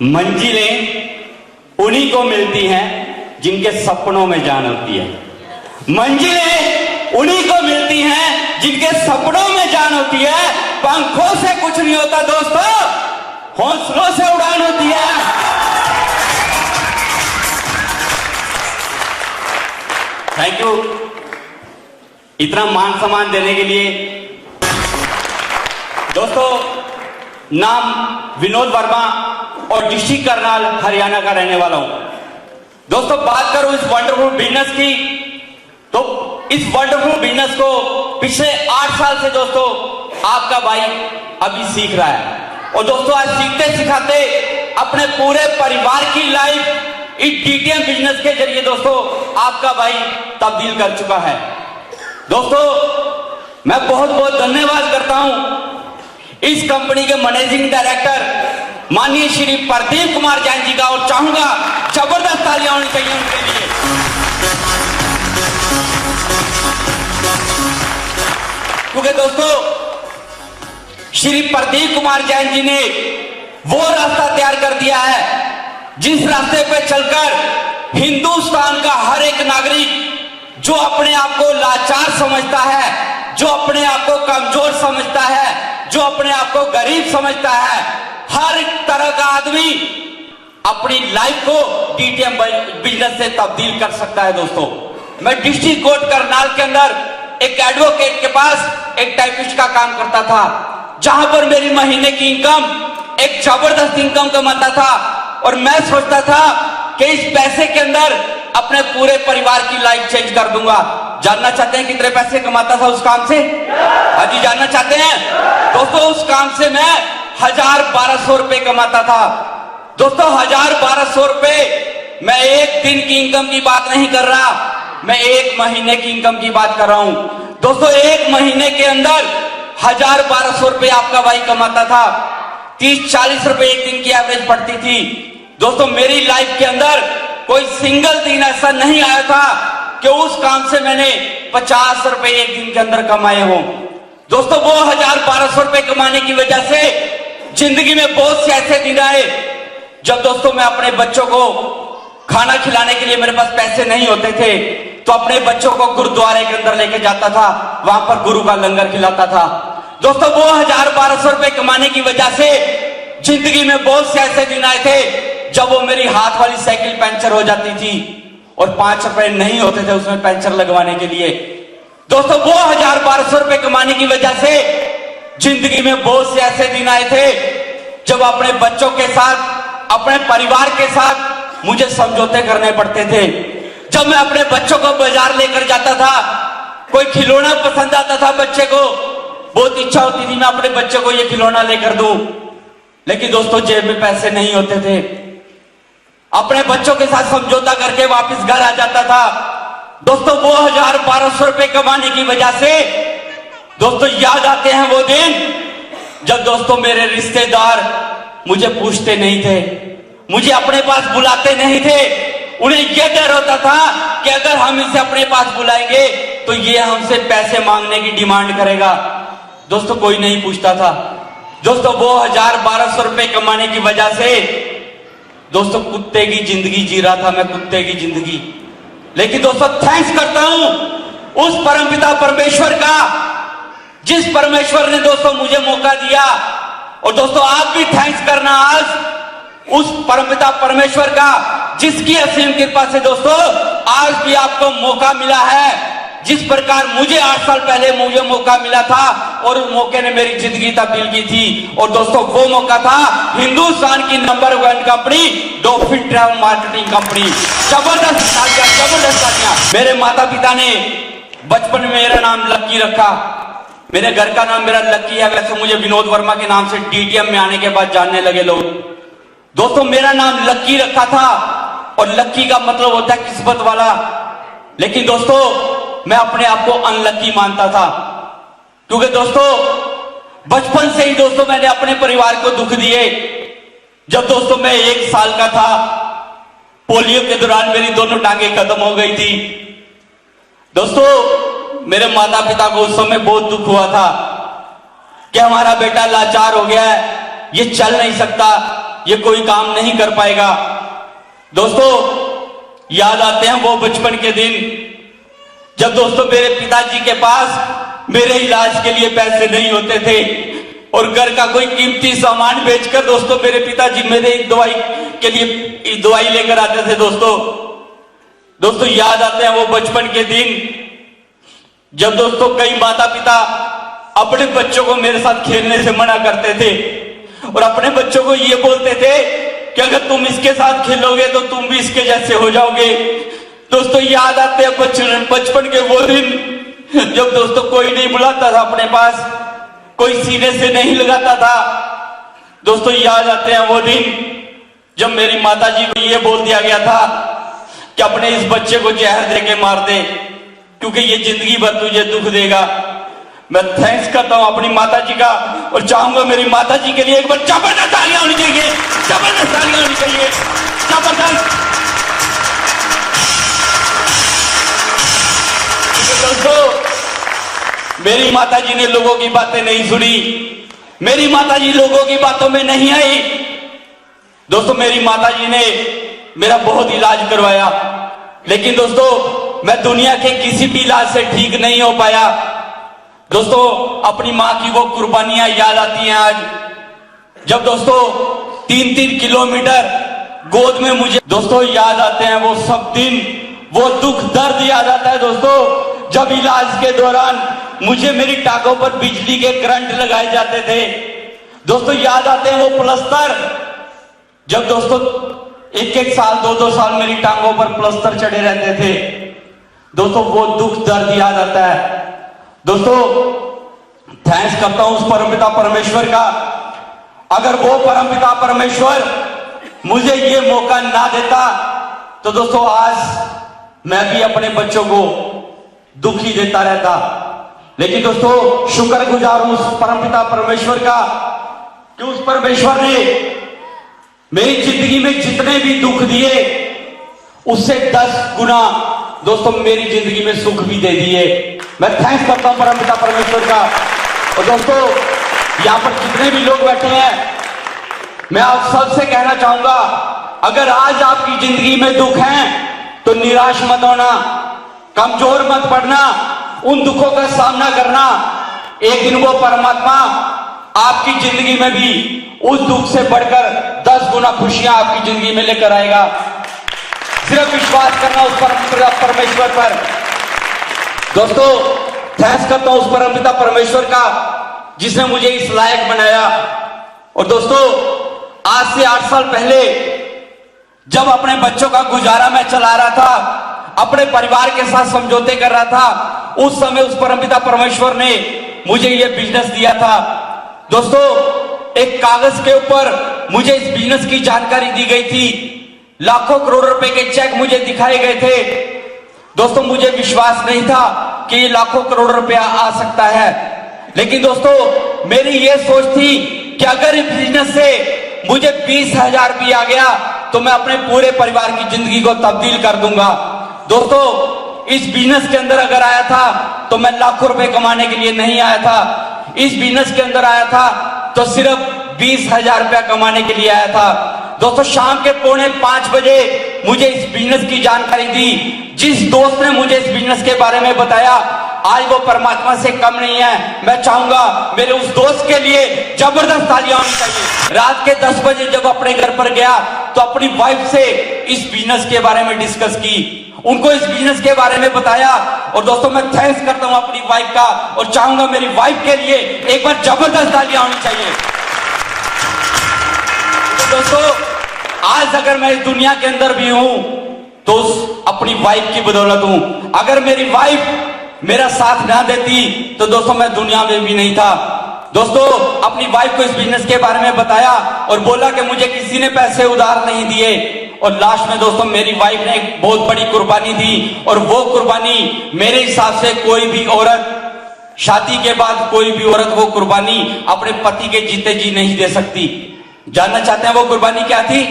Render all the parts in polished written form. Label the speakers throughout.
Speaker 1: मंजिलें उन्हीं को मिलती हैं जिनके सपनों में जान होती है। मंजिलें उन्हीं को मिलती हैं जिनके सपनों में जान होती है। पंखों से कुछ नहीं होता दोस्तों, हौसलों से उड़ान होती है। थैंक यू इतना मान सम्मान देने के लिए। दोस्तों, नाम विनोद वर्मा और डिस्ट्रिक्ट करनाल हरियाणा का रहने वाला हूं। दोस्तों, बात करूं इस वंडरफुल बिजनेस की, तो इस वंडरफुल बिजनेस को पिछले 8 साल से दोस्तों आपका भाई अभी सीख रहा है। और दोस्तों, आज सीखते सिखाते अपने पूरे परिवार की लाइफ इस डीटीएम बिजनेस के जरिए दोस्तों आपका भाई तब्दील कर चुका है। दोस्तों, मैं बहुत बहुत धन्यवाद करता हूं इस कंपनी के मैनेजिंग डायरेक्टर माननीय श्री प्रदीप कुमार जैन जी का, और चाहूंगा जबरदस्त तालियां होनी चाहिए उनके लिए। क्योंकि दोस्तों, श्री प्रदीप कुमार जैन जी ने वो रास्ता तैयार कर दिया है जिस रास्ते पे चलकर हिंदुस्तान का हर एक नागरिक जो अपने आप को लाचार समझता है, जो अपने आप को कमजोर समझता है, जो अपने आप को गरीब समझता है, हर तरह का आदमी अपनी लाइफ को डीटीएम बिजनेस से तब्दील कर सकता है। दोस्तों, मैं डिस्ट्रिक्ट कोर्ट करनाल के अंदर एक एडवोकेट के पास एक टाइपिस्ट का काम करता था, जहां पर मेरी महीने की इनकम एक जबरदस्त इनकम कमाता था। और मैं सोचता था कि इस पैसे के अंदर अपने पूरे परिवार की लाइफ चेंज कर दूंगा। जानना चाहते हैं कितने पैसे कमाता था उस काम से? हाजी, जानना चाहते हैं? दोस्तों, उस काम से मैं 1000-1200 रुपए कमाता था। दोस्तों, 1000-1200 रुपए मैं एक दिन की इनकम की बात नहीं कर रहा, मैं एक महीने की इनकम की बात कर रहा हूं। दोस्तों, एक महीने के अंदर 1000-1200 रुपए आपका भाई कमाता था। 30-40 रुपए एक दिन की एवरेज पड़ती थी। दोस्तों, मेरी लाइफ के अंदर कोई सिंगल दिन ऐसा नहीं आया था कि उस काम से मैंने 50 रुपए एक दिन के अंदर कमाए हों। दोस्तों, वो 1000-1200 रुपए कमाने की वजह से जिंदगी में बहुत से ऐसे दिन आए जब दोस्तों मैं अपने बच्चों को खाना खिलाने के लिए मेरे पास पैसे नहीं होते थे, तो अपने बच्चों को गुरुद्वारे के अंदर लेके जाता था, वहां पर गुरु का लंगर खिलाता था। दोस्तों, वो 1000-1200 रुपए कमाने की वजह से जिंदगी में बहुत से ऐसे दिन आए थे जब वो मेरी हाथ वाली साइकिल पंचर हो जाती थी और 5 रुपए नहीं होते थे उसमें पंचर लगवाने के लिए। दोस्तों, वो 1000-1200 रुपए कमाने की वजह से जिंदगी में बहुत से ऐसे दिन आए थे जब अपने बच्चों के साथ, अपने परिवार के साथ मुझे समझौते करने पड़ते थे। जब मैं अपने बच्चों को बाजार लेकर जाता था, कोई खिलौना पसंद आता था बच्चे को, बहुत इच्छा होती थी मैं अपने बच्चे को ये खिलौना लेकर दूं, लेकिन दोस्तों जेब में पैसे नहीं होते थे। अपने बच्चों के साथ समझौता करके वापस घर आ जाता था। दोस्तों, वो 1000-1200 रुपए कमाने की वजह से दोस्तों याद आते हैं वो दिन जब दोस्तों मेरे रिश्तेदार मुझे पूछते नहीं थे, मुझे अपने पास बुलाते नहीं थे। उन्हें यह डर होता था कि अगर हम इसे अपने पास बुलाएंगे तो ये हमसे पैसे मांगने की डिमांड करेगा। दोस्तों, कोई नहीं पूछता था। दोस्तों, वो 1000-1200 रुपए कमाने की वजह से दोस्तों कुत्ते की जिंदगी जी रहा था मैं, कुत्ते की जिंदगी। लेकिन दोस्तों, थैंक्स करता हूं उस परमपिता परमेश्वर का, जिस परमेश्वर ने दोस्तों मुझे मौका दिया। और दोस्तों, आप भी थैंक्स करना आज उस परमपिता परमेश्वर का, जिसकी असीम कृपा से दोस्तों आज भी आपको मौका मिला है। जिस प्रकार मुझे 8 साल पहले मुझे मौका मिला था और उस मौके ने मेरी जिंदगी तब्दील की थी। और दोस्तों, वो मौका था हिंदुस्तान की number 1 company dolphin travel marketing company. जबरदस्त तालियां, जबरदस्त तालियां। मेरे माता पिता ने बचपन में मेरा नाम लक्की रखा। मेरे घर का नाम मेरा लक्की है, वैसे मुझे विनोद वर्मा के नाम से डीटीएम में आने के बाद जानने लगे लोग। दोस्तों, मेरा नाम लक्की रखा था और लक्की का मतलब होता है किस्मत वाला। लेकिन दोस्तों, मैं अपने आप को अनलकी मानता था, क्योंकि दोस्तों बचपन से ही दोस्तों मैंने अपने परिवार को दुख दिए। जब दोस्तों मैं 1 साल का था, पोलियो के दौरान मेरी दोनों टांगें खत्म हो गई थी। दोस्तों, मेरे माता पिता को उस समय बहुत दुख हुआ था कि हमारा बेटा लाचार हो गया है, ये चल नहीं सकता, ये कोई काम नहीं कर पाएगा। दोस्तों, याद आते हैं वो बचपन के दिन जब दोस्तों मेरे पिताजी के पास मेरे इलाज के लिए पैसे नहीं होते थे और घर का कोई कीमती सामान बेचकर दोस्तों मेरे पिताजी मेरे दवाई के लिए दवाई लेकर आते थे। दोस्तों याद आते हैं वो बचपन के दिन जब दोस्तों कई माता पिता अपने बच्चों को मेरे साथ खेलने से मना करते थे और अपने बच्चों को ये बोलते थे कि अगर तुम इसके साथ खेलोगे तो तुम भी इसके जैसे हो जाओगे। दोस्तों याद आते हैं बचपन के वो दिन जब दोस्तों कोई नहीं बुलाता था अपने पास, कोई सीने से नहीं लगाता था। दोस्तों याद आते हैं वो दिन जब मेरी माताजी को ये बोल दिया गया था कि अपने इस बच्चे को जहर दे के मार दे क्योंकि ये जिंदगी भर तुझे दुख देगा। मैं थैंक्स करता हूं अपनी माताजी का और चाहूंगा मेरी माताजी के लिए एक बार जबरदस्त तालियां होनी चाहिए, जबरदस्त तालियां होनी चाहिए, जबरदस्त। दोस्तों मेरी माताजी ने लोगों की बातें नहीं सुनी, मेरी माताजी लोगों की बातों में नहीं आई। दोस्तों मेरी माताजी ने मेरा बहुत इलाज करवाया, लेकिन दोस्तों मैं दुनिया के किसी भी इलाज से ठीक नहीं हो पाया। दोस्तों अपनी मां की वो कुर्बानियां याद आती हैं आज, जब दोस्तों 3-3 किलोमीटर गोद में मुझे दोस्तों याद आते हैं वो सब दिन, वो दुख दर्द याद आता है दोस्तों जब इलाज के दौरान मुझे मेरी टांगों पर बिजली के करंट लगाए जाते थे। दोस्तों याद आते हैं वो प्लस्तर, जब दोस्तों 1-1 साल 2-2 साल मेरी टांगों पर प्लस्तर चढ़े रहते थे। दोस्तों वो दुख दर्द याद आता है। दोस्तों थैंक्स करता हूं उस परमपिता परमेश्वर का, अगर वो परमपिता परमेश्वर मुझे ये मौका ना देता तो दोस्तों आज मैं भी अपने बच्चों को दुखी देता रहता। लेकिन दोस्तों शुक्रगुजार हूं उस परमपिता परमेश्वर का कि उस परमेश्वर ने मेरी जिंदगी में जितने भी दुख दिए उससे 10 गुना दोस्तों मेरी जिंदगी में सुख भी दे दिए। मैं थैंक्स करता हूं परमपिता परमेश्वर का। और दोस्तों यहां पर जितने भी लोग बैठे हैं मैं आप सबसे कहना चाहूंगा, अगर आज आपकी जिंदगी में दुख है तो निराश मत होना, कमजोर मत पड़ना, उन दुखों का सामना करना। एक दिन वो परमात्मा आपकी जिंदगी में भी उस दुख से बढ़कर 10 गुना खुशियां आपकी जिंदगी में लेकर आएगा। सिर्फ विश्वास करना उस परमेश्वर पर। दोस्तों थैंक्स करता हूं उस परमपिता परमेश्वर का जिसने मुझे इस लायक बनाया। और दोस्तों आज से 8 साल पहले जब अपने बच्चों का गुजारा मैं चला रहा था, अपने परिवार के साथ समझौते कर रहा था, उस समय उस परमपिता परमेश्वर ने मुझे यह बिजनेस दिया था। दोस्तों एक कागज के ऊपर मुझे इस बिजनेस की जानकारी दी गई थी, लाखों करोड़ रुपए के चेक मुझे दिखाए गए थे। दोस्तों मुझे विश्वास नहीं था कि ये लाखों करोड़ रुपया आ सकता है, लेकिन दोस्तों मेरी ये सोच थी कि अगर इस बिजनेस से मुझे 20,000 भी आ गया तो मैं अपने पूरे परिवार की जिंदगी को तब्दील कर दूंगा। दोस्तों इस बिजनेस के अंदर अगर आया था तो मैं लाखों रुपए कमाने के लिए नहीं आया था, इस बिजनेस के अंदर आया था तो सिर्फ 20,000 रुपया कमाने के लिए आया था। दोस्तों शाम के 4:45 बजे मुझे इस बिजनेस की जानकारी दी। जिस दोस्त ने मुझे इस बिजनेस के बारे में बताया आज वो परमात्मा से कम नहीं है। मैं चाहूंगा मेरे उस दोस्त के लिए जबरदस्त तालियां होनी चाहिए। रात के 10 बजे जब अपने घर पर गया तो अपनी वाइफ से इस बिजनेस के बारे में डिस्कस की, उनको इस बिजनेस के बारे में बताया। और दोस्तों मैं थैंक्स करता हूं अपनी वाइफ का और चाहूंगा मेरी वाइफ के लिए एक बार जबरदस्त तालियां होनी चाहिए। तो दोस्तों आज अगर मैं इस दुनिया के अंदर भी हूं तो अपनी वाइफ की बदौलत हूं। अगर मेरी वाइफ मेरा साथ ना देती तो दोस्तों मैं दुनिया में भी नहीं था। दोस्तों अपनी वाइफ को इस बिजनेस के बारे में बताया और बोला कि मुझे किसी ने पैसे उधार नहीं दिए। और लास्ट में दोस्तों मेरी वाइफ ने एक बहुत बड़ी कुर्बानी दी और वो कुर्बानी मेरे हिसाब से कोई भी औरत शादी के बाद कोई भी औरत वो कुर्बानी अपने पति के जीते जी नहीं दे सकती। जानना चाहते हैं वो कुर्बानी क्या थी?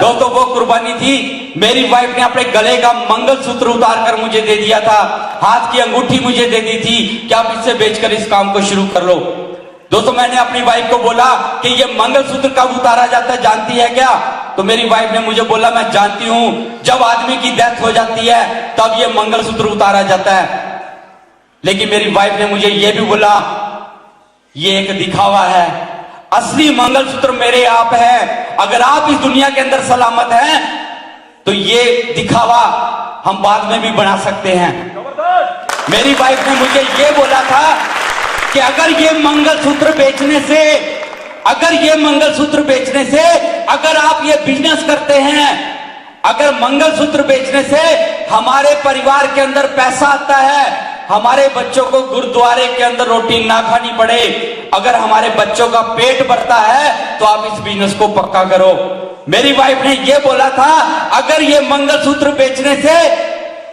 Speaker 1: दोस्तों वो कुर्बानी थी मेरी वाइफ ने अपने गले का मंगलसूत्र उतार कर मुझे दे दिया था, हाथ की अंगूठी मुझे दे दी थी कि आप इससे बेचकर इस काम को शुरू कर लो। दोस्तों मैंने अपनी वाइफ को बोला कि ये मंगलसूत्र कब उतारा जाता है जानती है क्या? तो मेरी वाइफ ने मुझे बोला मैं जानती हूं, जब आदमी की डेथ हो जाती है तब ये मंगलसूत्र उतारा जाता है। लेकिन मेरी वाइफ ने मुझे ये भी बोला ये एक दिखावा है, असली मंगलसूत्र मेरे आप है। अगर आप इस दुनिया के अंदर सलामत हैं तो ये दिखावा हम बाद में भी बना सकते हैं। मेरी वाइफ ने मुझे ये बोला था कि अगर ये मंगलसूत्र बेचने से अगर आप ये बिजनेस करते हैं, अगर मंगलसूत्र बेचने से हमारे परिवार के अंदर पैसा आता है, हमारे बच्चों को गुरुद्वारे के अंदर रोटी ना खानी पड़े, अगर हमारे बच्चों का पेट भरता है तो आप इस बिजनेस को पक्का करो। मेरी वाइफ ने यह बोला था अगर ये मंगलसूत्र बेचने से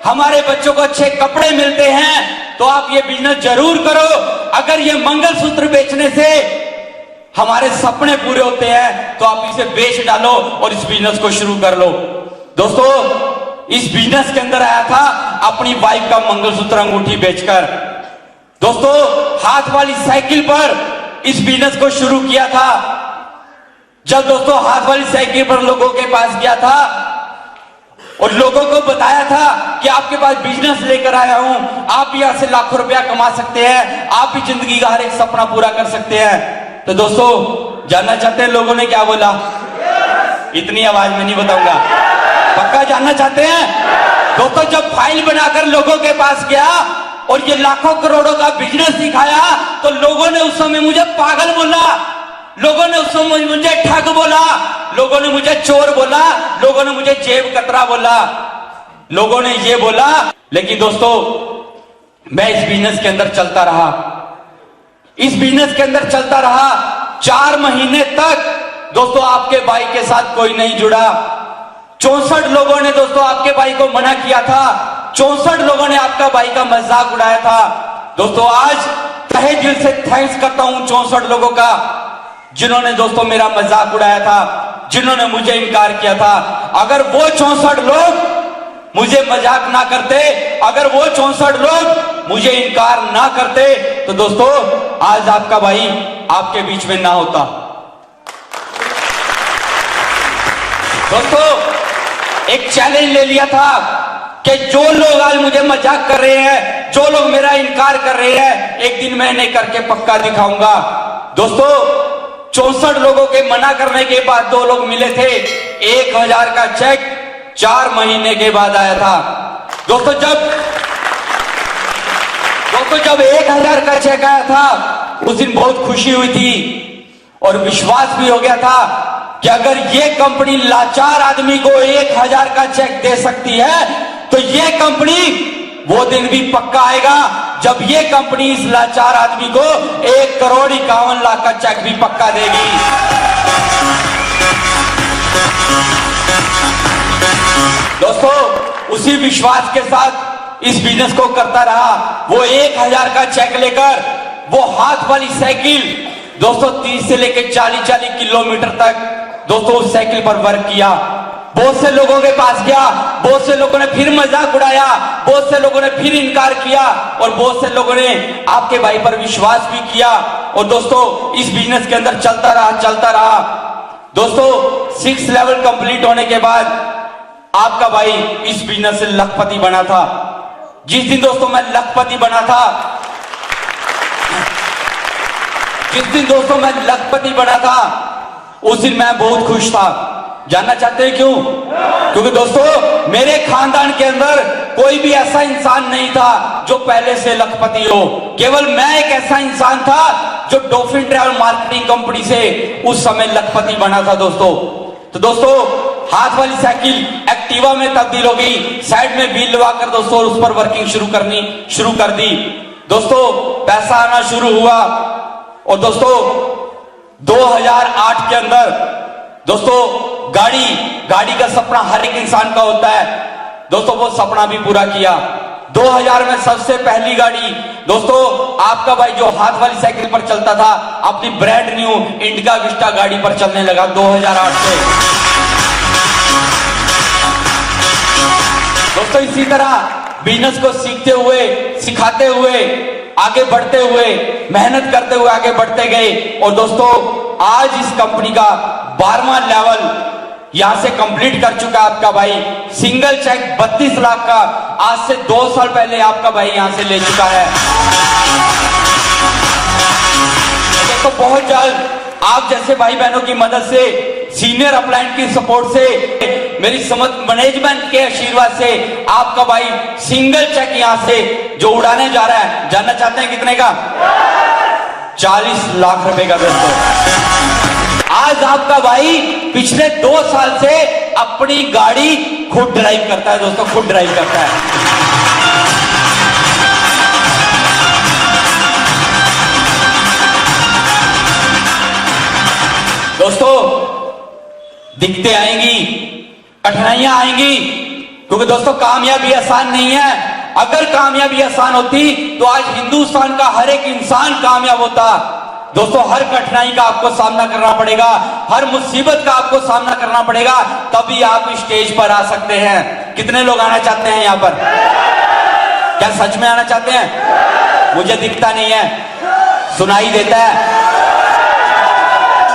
Speaker 1: हमारे बच्चों को अच्छे कपड़े मिलते हैं तो आप ये बिजनेस जरूर करो। अगर ये मंगलसूत्र बेचने से हमारे सपने पूरे होते हैं तो आप इसे बेच डालो और इस बिजनेस को शुरू कर लो। दोस्तों इस बिजनेस के अंदर आया था अपनी वाइफ का मंगलसूत्र अंगूठी बेचकर। दोस्तों हाथ वाली साइकिल पर इस बिजनेस को शुरू किया था। जब दोस्तों हाथ वाली साइकिल पर लोगों के पास गया था और लोगों को बताया था कि आपके पास बिजनेस लेकर आया हूं, आप यहां से लाखों रुपया कमा सकते हैं, आप भी जिंदगी का हर एक सपना पूरा कर सकते हैं। तो दोस्तों जानना चाहते हैं लोगों ने क्या बोला? इतनी आवाज में नहीं बताऊंगा, पक्का जानना चाहते हैं? दोस्तों जब फाइल बनाकर लोगों के पास गया और ये लाखों करोड़ों का बिजनेस दिखाया तो लोगों ने उस समय मुझे पागल बोला, लोगों ने उस समय मुझे ठग बोला, लोगों ने मुझे चोर बोला, लोगों ने मुझे जेब कतरा बोला, लोगों ने ये बोला। लेकिन दोस्तों मैं इस बिजनेस के अंदर चलता रहा, इस बिजनेस के अंदर चलता रहा। 4 महीने तक दोस्तों आपके भाई के साथ कोई नहीं जुड़ा। 64 लोगों ने दोस्तों आपके भाई को मना किया था, 64 लोगों ने आपका भाई का मजाक उड़ाया था। दोस्तों आज तहे दिल से थैंक्स करता हूं 64 लोगों का जिन्होंने दोस्तों मेरा मजाक उड़ाया था, जिन्होंने मुझे इनकार किया था। अगर वो 64 लोग मुझे मजाक ना करते, अगर वो 64 लोग मुझे इनकार ना करते तो दोस्तों आज आपका भाई आपके बीच में ना होता। दोस्तों एक चैलेंज ले लिया था कि जो लोग आज मुझे मजाक कर रहे हैं, जो लोग मेरा इनकार कर रहे हैं, एक दिन मैं इन्हें करके पक्का दिखाऊंगा। दोस्तों 64 लोगों के मना करने के बाद 2 लोग मिले थे। 1000 का चेक 4 महीने के बाद आया था। दोस्तों जब 1000 का चेक आया था उस दिन बहुत खुशी हुई थी और विश्वास भी हो गया था कि अगर ये कंपनी लाचार आदमी को 1000 का चेक दे सकती है तो ये कंपनी वो दिन भी पक्का आएगा जब ये कंपनी इस लाचार आदमी को 1,51,00,000 का चेक भी पक्का देगी। दोस्तों उसी विश्वास के साथ इस बिजनेस को करता रहा। वो 1000 का चेक लेकर वो हाथ वाली साइकिल दोस्तों 30 से लेकर 40 किलोमीटर तक दोस्तों उस साइकिल पर वर्क किया। बहुत से लोगों के पास गया, बहुत से लोगों ने फिर मजाक उड़ाया, बहुत से लोगों ने फिर इनकार किया और बहुत से लोगों ने आपके भाई पर विश्वास भी किया। और दोस्तों इस बिजनेस के अंदर चलता रहा। दोस्तों 6 लेवल कंप्लीट होने के बाद आपका भाई इस बिजनेस से लखपति बना था। जिस दिन दोस्तों मैं लखपति बना था उस दिन मैं बहुत खुश था। जानना चाहते हैं क्यों? क्योंकि दोस्तों मेरे खानदान के अंदर कोई भी ऐसा इंसान नहीं था जो पहले से लखपति हो। केवल मैं एक ऐसा इंसान था जो डॉल्फिन ट्रैवल मार्केटिंग कंपनी से उस समय लखपति बना था। दोस्तों हाथ वाली साइकिल एक्टिवा में तब्दील हो गई, साइड में व्हील लगाकर दोस्तों उस पर वर्किंग शुरू कर दी। दोस्तों पैसा आना शुरू हुआ और दोस्तों 2008 के अंदर दोस्तों गाड़ी का सपना हर एक इंसान का होता है। दोस्तों वो सपना भी पूरा किया। 2000 में सबसे पहली गाड़ी दोस्तों आपका भाई जो हाथ वाली साइकिल पर चलता था अपनी ब्रांड न्यू इंडिका विस्टा गाड़ी पर चलने लगा 2008 से। दोस्तों इसी तरह बिजनेस को सीखते हुए सिखाते हुए आगे बढ़ते हुए, मेहनत करते हुए आगे बढ़ते गए। और दोस्तों आज इस कंपनी का 12वां लेवल यहां से कंप्लीट कर चुका आपका भाई। सिंगल चेक 32 लाख का आज से 2 साल पहले आपका भाई यहां से ले चुका है। तो बहुत जल्द आप जैसे भाई बहनों की मदद से, सीनियर अपलाइन की सपोर्ट से, मेरी समझ मैनेजमेंट के आशीर्वाद से आपका भाई सिंगल चेक यहां से जो उड़ाने जा रहा है, जानना चाहते हैं कितने का? 40 लाख रुपए का। दोस्तों आज आपका भाई पिछले 2 साल से अपनी गाड़ी खुद ड्राइव करता है। दोस्तों खुद ड्राइव करता है। दोस्तों दिक्कतें आएंगी, कठिनाइयां आएंगी, क्योंकि दोस्तों कामयाबी आसान नहीं है। अगर कामयाबी आसान होती तो आज हिंदुस्तान का हर एक इंसान कामयाब होता। दोस्तों हर कठिनाई का आपको सामना करना पड़ेगा, हर मुसीबत का आपको सामना करना पड़ेगा, तभी आप स्टेज पर आ सकते हैं। कितने लोग आना चाहते हैं यहां पर? क्या सच में आना चाहते हैं? मुझे दिखता नहीं है, सुनाई देता है।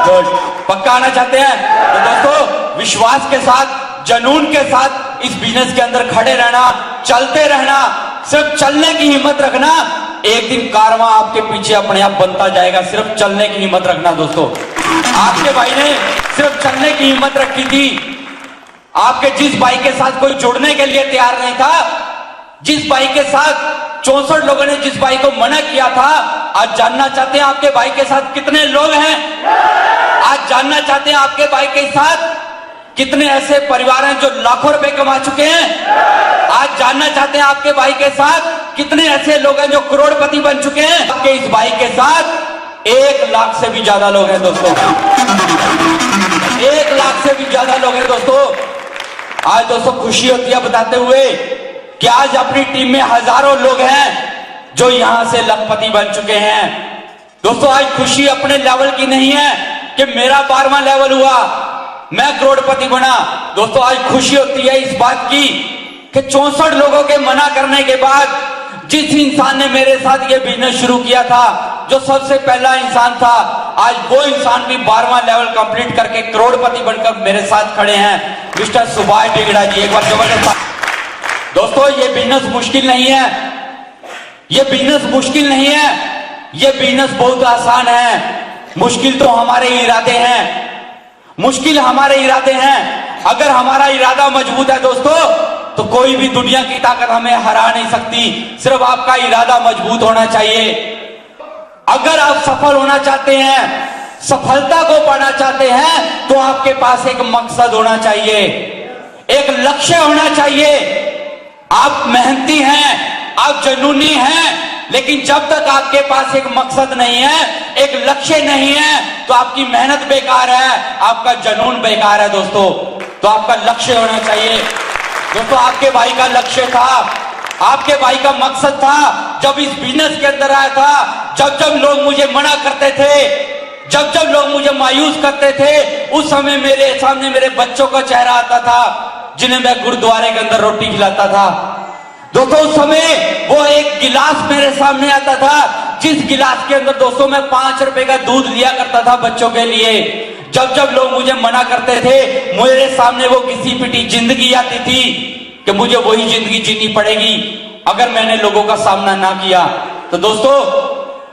Speaker 1: गुड, पक्का आना चाहते हैं? तो दोस्तों विश्वास के साथ, जुनून के साथ इस बिजनेस के अंदर खड़े रहना, चलते रहना, सिर्फ चलने की हिम्मत रखना। एक दिन कारवां आपके पीछे अपने आप बनता जाएगा। सिर्फ चलने की हिम्मत रखना। दोस्तों आपके भाई ने सिर्फ चलने की हिम्मत रखी थी। आपके जिस भाई के साथ कोई जुड़ने के लिए तैयार नहीं था, जिस भाई के साथ 64 लोगों ने जिस भाई को मना किया था, आज जानना चाहते हैं आपके भाई के साथ कितने लोग हैं? आज जानना चाहते हैं आपके भाई के साथ कितने ऐसे परिवार हैं जो लाखों रुपए कमा चुके हैं? आज जानना चाहते हैं आपके भाई के साथ कितने ऐसे लोग हैं जो करोड़पति बन चुके हैं? आपके इस भाई के साथ 1 लाख से भी ज्यादा लोग हैं। दोस्तों 1 लाख से भी ज्यादा लोग हैं। दोस्तों आज दोस्तों खुशी होती है बताते हुए कि आज अपनी टीम में हजारों लोग हैं जो यहां से लखपति बन चुके हैं। दोस्तों आज खुशी अपने लेवल की नहीं है कि मेरा 12वां लेवल हुआ, मैं करोड़पति बना। दोस्तों आज खुशी होती है इस बात की कि 64 लोगों के मना करने के बाद जिस इंसान ने मेरे साथ ये बिजनेस शुरू किया था, जो सबसे पहला इंसान था, आज वो इंसान भी 12वां लेवल कंप्लीट करके करोड़पति बनकर मेरे साथ खड़े हैं। मिस्टर सुभाष डिगड़ा जी, एक बार जबरदस्त। दोस्तों ये बिजनेस मुश्किल नहीं है, ये बिजनेस मुश्किल नहीं है, ये बिजनेस बहुत आसान है। मुश्किल तो हमारे इरादे हैं, मुश्किल हमारे इरादे हैं। अगर हमारा इरादा मजबूत है दोस्तों तो कोई भी दुनिया की ताकत हमें हरा नहीं सकती। सिर्फ आपका इरादा मजबूत होना चाहिए। अगर आप सफल होना चाहते हैं, सफलता को पाना चाहते हैं, तो आपके पास एक मकसद होना चाहिए, एक लक्ष्य होना चाहिए। आप मेहनती हैं, आप जुनूनी हैं, लेकिन जब तक आपके पास एक मकसद नहीं है, एक लक्ष्य नहीं है, तो आपकी मेहनत बेकार है, आपका जुनून बेकार है। दोस्तों तो आपका लक्ष्य होना चाहिए। दोस्तों आपके भाई का लक्ष्य था, आपके भाई का मकसद था। जब इस बिजनेस के अंदर आया था, जब जब लोग मुझे मना करते थे, जब जब लोग मुझे मायूस करते थे, उस समय मेरे सामने मेरे बच्चों का चेहरा आता था जिन्हें मैं गुरुद्वारे के अंदर रोटी खिलाता था। दोस्तों उस समय वो एक गिलास मेरे सामने आता था, जिस गिलास के अंदर दोस्तों मैं 5 रुपए का दूध लिया करता था बच्चों के लिए। जब जब लोग मुझे मना करते थे, मेरे सामने वो घिसी पिटी जिंदगी आती थी कि मुझे वही जिंदगी जीनी पड़ेगी अगर मैंने लोगों का सामना ना किया। तो दोस्तों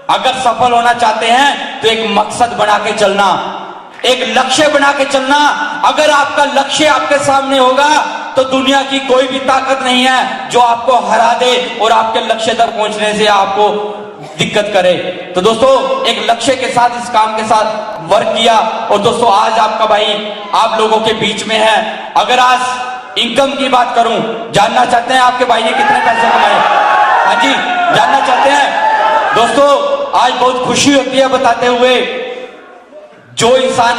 Speaker 1: अगर सफल होना चाहते हैं तो एक मकसद बना के चलना, एक लक्ष्य बना के चलना। अगर आपका लक्ष्य आपके सामने होगा तो दुनिया की कोई भी ताकत नहीं है जो आपको हरा दे और आपके लक्ष्य तक पहुंचने से आपको दिक्कत करे। तो दोस्तों एक लक्ष्य के साथ इस काम के साथ वर्क किया और दोस्तों आज आपका भाई आप लोगों के बीच में है। अगर आज इनकम की बात करूं, जानना चाहते हैं आपके भाई ने कितने पैसे कमाए? हाँ जी, जानना चाहते हैं? दोस्तों आज बहुत खुशी होती है बताते हुए, जो इंसान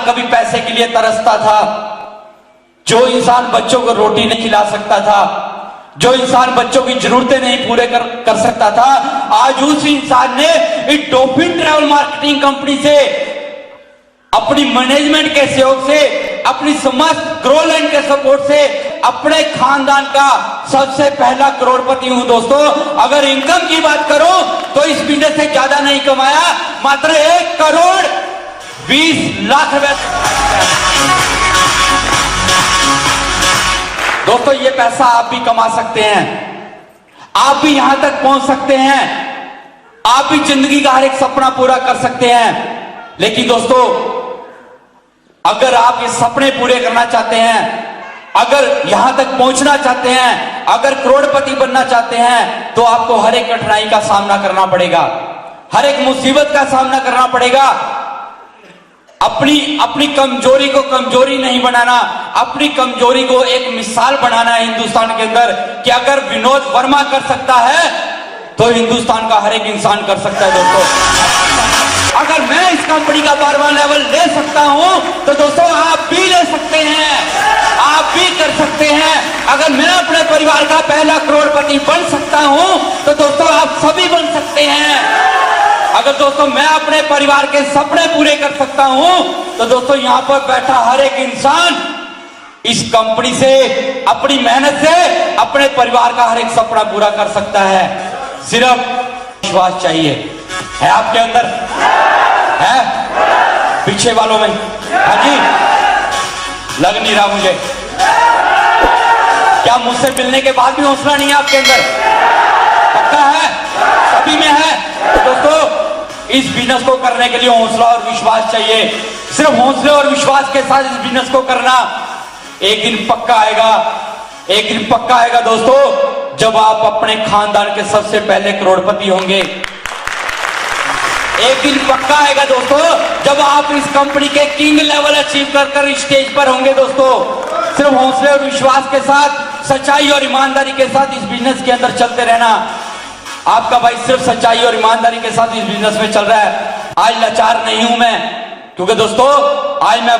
Speaker 1: कभी पैसे के लिए तरसता था, जो इंसान बच्चों को रोटी नहीं खिला सकता था, जो इंसान बच्चों की जरूरतें नहीं पूरे कर सकता था, आज उस इंसान ने इस डॉल्फिन ट्रैवल मार्केटिंग कंपनी से, अपनी मैनेजमेंट के सहयोग से, अपनी समस्त ग्रो लाइन के सपोर्ट से अपने खानदान का सबसे पहला करोड़पति हूं दोस्तों। अगर इनकम की बात करूं तो इस बिजनेस से ज्यादा नहीं कमाया, मात्र 1,20,00,000 रुपए। दोस्तों ये पैसा आप भी कमा सकते हैं, आप भी यहां तक पहुंच सकते हैं, आप भी जिंदगी का हर एक सपना पूरा कर सकते हैं। लेकिन दोस्तों अगर आप ये सपने पूरे करना चाहते हैं, अगर यहां तक पहुंचना चाहते हैं, अगर करोड़पति बनना चाहते हैं, तो आपको हर एक कठिनाई का सामना करना पड़ेगा, हर एक मुसीबत का सामना करना पड़ेगा। अपनी कमजोरी को कमजोरी नहीं बनाना, अपनी कमजोरी को एक मिसाल बनाना है हिंदुस्तान के अंदर कि अगर विनोद वर्मा कर सकता है तो हिंदुस्तान का हर एक इंसान कर सकता है। दोस्तों अगर मैं इस कंपनी का 12वां लेवल ले सकता हूं तो दोस्तों आप भी ले सकते हैं, आप भी कर सकते हैं। अगर मैं अपने परिवार का पहला करोड़पति बन सकता हूं तो दोस्तों आप सभी बन सकते हैं। अगर दोस्तों मैं अपने परिवार के सपने पूरे कर सकता हूं तो दोस्तों यहां पर बैठा हर एक इंसान इस कंपनी से, अपनी मेहनत से अपने परिवार का हर एक सपना पूरा कर सकता है। सिर्फ विश्वास चाहिए। है आपके अंदर? है पीछे वालों में? हाँ जी, लग नहीं रहा मुझे। क्या मुझसे मिलने के बाद भी हौसला नहीं है आपके अंदर? पक्का है? सभी में है? तो दोस्तों इस बिजनेस को करने के लिए हौसला और विश्वास चाहिए। सिर्फ हौसले और विश्वास के साथ इस बिजनेस को करना, एक दिन पक्का आएगा, एक दिन पक्का आएगा दोस्तों, जब आप अपने खानदान के सबसे पहले करोड़पति होंगे। एक दिन पक्का आएगा दोस्तों जब आप इस कंपनी के किंग लेवल अचीव कर स्टेज पर होंगे। दोस्तों सिर्फ हौसले और विश्वास के साथ, सच्चाई और ईमानदारी के साथ इस बिजनेस के अंदर चलते रहना। आपका भाई सिर्फ सच्चाई और ईमानदारी के साथ इस बिजनेस में चल रहा है। आज लाचार नहीं हूं मैं, क्योंकि दोस्तों आज मैं